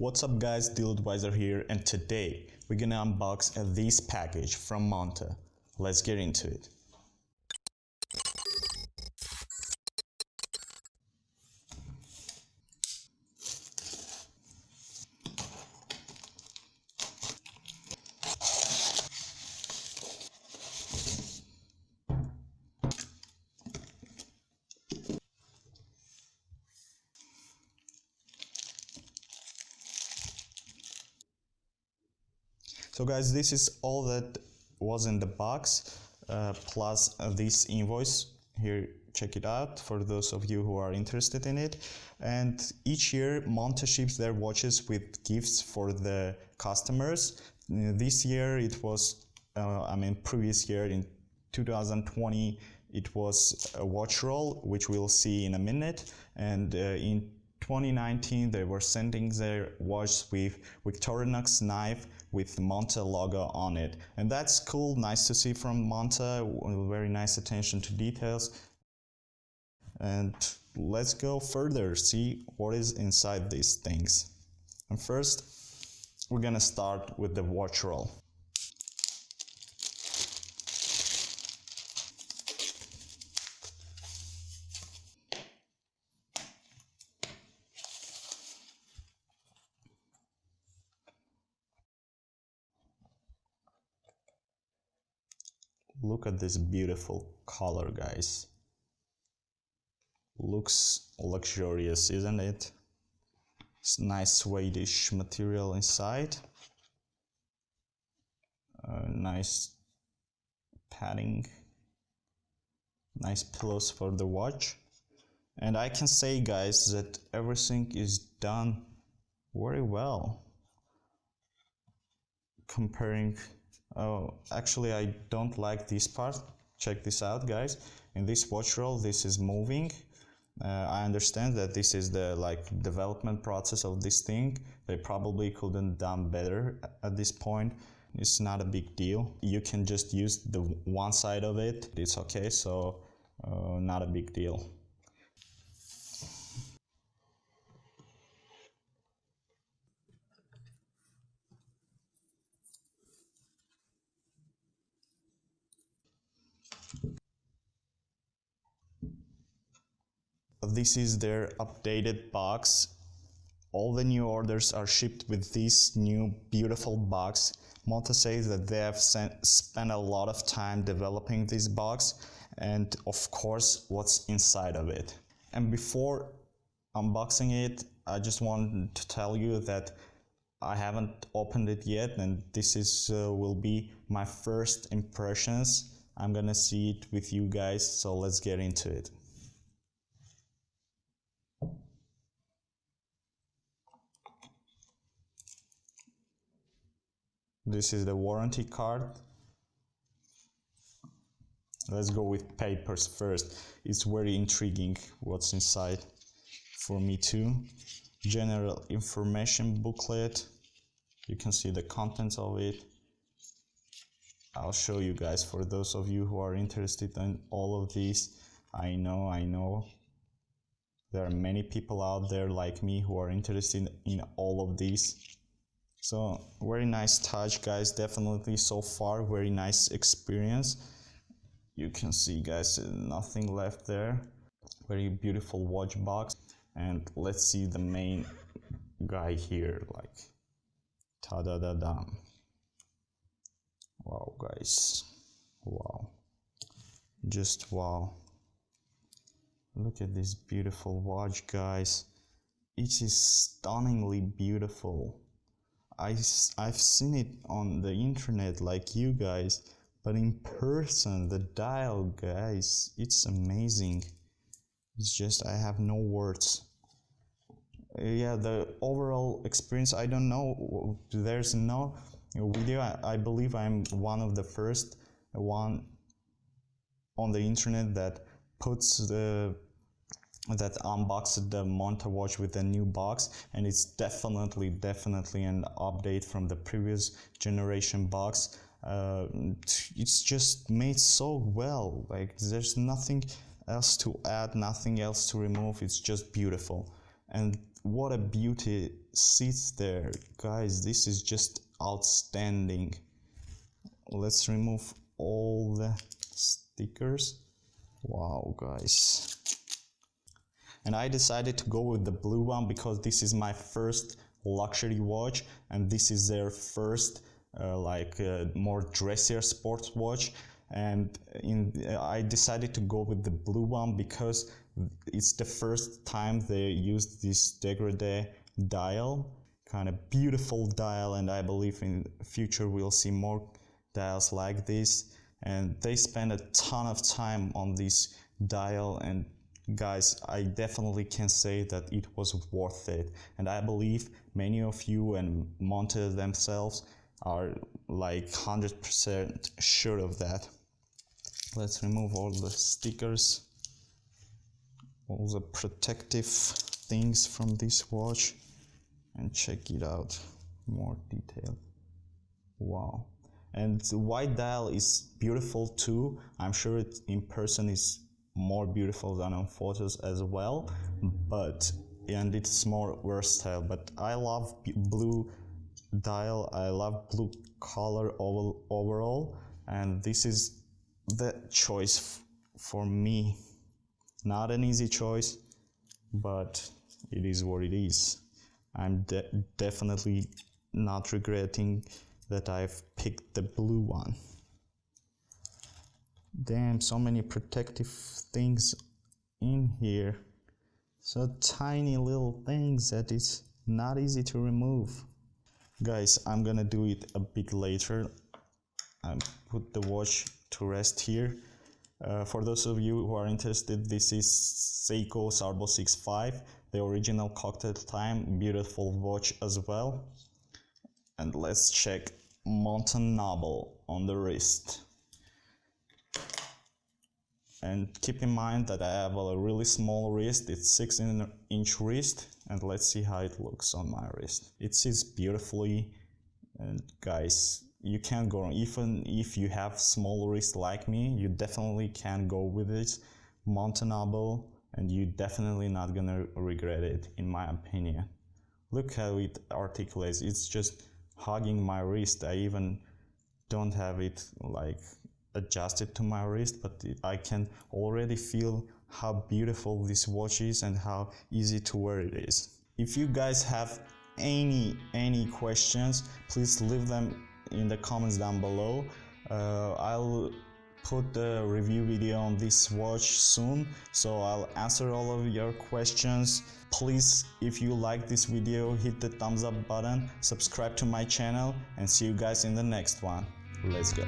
What's up guys, Deal Advisor here, and today we're gonna unbox this package from Monta. Let's get into it. So guys, this is all that was in the box, plus this invoice. Here, check it out for those of you who are interested in it. And each year, Monta ships their watches with gifts for the customers. This year it was, previous year in 2020, it was a watch roll, which we'll see in a minute. And in 2019, they were sending their watch with Victorinox knife with Monta logo on it, and that's cool. Nice to see from Monta. Very nice attention to details. And let's go further, see what is inside these things. And first, we're gonna start with the watch roll. Look at this beautiful color, guys. Looks luxurious, isn't it? It's nice Swedish material inside. Nice padding. Nice pillows for the watch. And I can say, guys, that everything is done very well. Comparing... Oh, actually I don't like this part. Check this out, guys. In this watch roll, this is moving. I understand that this is the development process of this thing. They probably couldn't done better at this point. It's not a big deal. You can just use the one side of it. It's okay, so not a big deal. This is their updated box. All the new orders are shipped with this new beautiful box. Monta says that they have spent a lot of time developing this box, and of course what's inside of it. And before unboxing it, I just wanted to tell you that I haven't opened it yet, and this is will be my first impressions. I'm gonna see it with you guys, so let's get into it. This is the warranty card. Let's go with papers first. It's very intriguing what's inside for me too. General information booklet. You can see the contents of it. I'll show you guys for those of you who are interested in all of these. I know. There are many people out there like me who are interested in all of these. So very nice touch, guys. Definitely so far very nice experience. You can see, guys, nothing left there. Very beautiful watch box. And let's see the main guy here, like ta-da-da-dam. Wow, guys, wow, just wow. Look at this beautiful watch, guys. It is stunningly beautiful. I've seen it on the internet like you guys, but in person, the dial, guys, it's amazing. It's just, I have no words. Yeah, the overall experience, I don't know, there's no video. I believe I'm one of the first one on the internet that puts that unboxed the Monta watch with a new box, and it's definitely an update from the previous generation box. It's just made so well. Like, there's nothing else to add, nothing else to remove. It's just beautiful. And what a beauty sits there, guys. This is just outstanding. Let's remove all the stickers. Wow, guys. And I decided to go with the blue one because this is my first luxury watch, and this is their first more dressier sports watch. And I decided to go with the blue one because it's the first time they used this dégradé dial, kind of beautiful dial, and I believe in future we'll see more dials like this. And they spend a ton of time on this dial, and guys, I definitely can say that it was worth it, and I believe many of you and Monta themselves are like 100% sure of that. Let's remove all the stickers, all the protective things from this watch, and check it out, more detail. Wow. And the white dial is beautiful too. I'm sure it in person is more beautiful than on photos as well, and it's more versatile. But I love blue dial, I love blue color overall, and this is the choice for me. Not an easy choice, but it is what it is. I'm definitely not regretting that I've picked the blue one. Damn, so many protective things in here. So tiny little things that it's not easy to remove. Guys, I'm gonna do it a bit later. I put the watch to rest here. For those of you who are interested, this is Seiko Sarbo 65, the original cocktail time, beautiful watch as well. And let's check Monta Noble on the wrist. And keep in mind that I have a really small wrist, it's 16-inch wrist, and let's see how it looks on my wrist. It sits beautifully, and guys, you can't go wrong. Even if you have small wrist like me, you definitely can go with it. Monta Noble, and you're definitely not gonna regret it, in my opinion. Look how it articulates, it's just hugging my wrist. I even don't have it like adjusted to my wrist, but I can already feel how beautiful this watch is and how easy to wear it is. If you guys have any questions, please leave them in the comments down below. I'll put the review video on this watch soon, so I'll answer all of your questions. Please, if you like this video, hit the thumbs up button, subscribe to my channel, and see you guys in the next one. Let's go.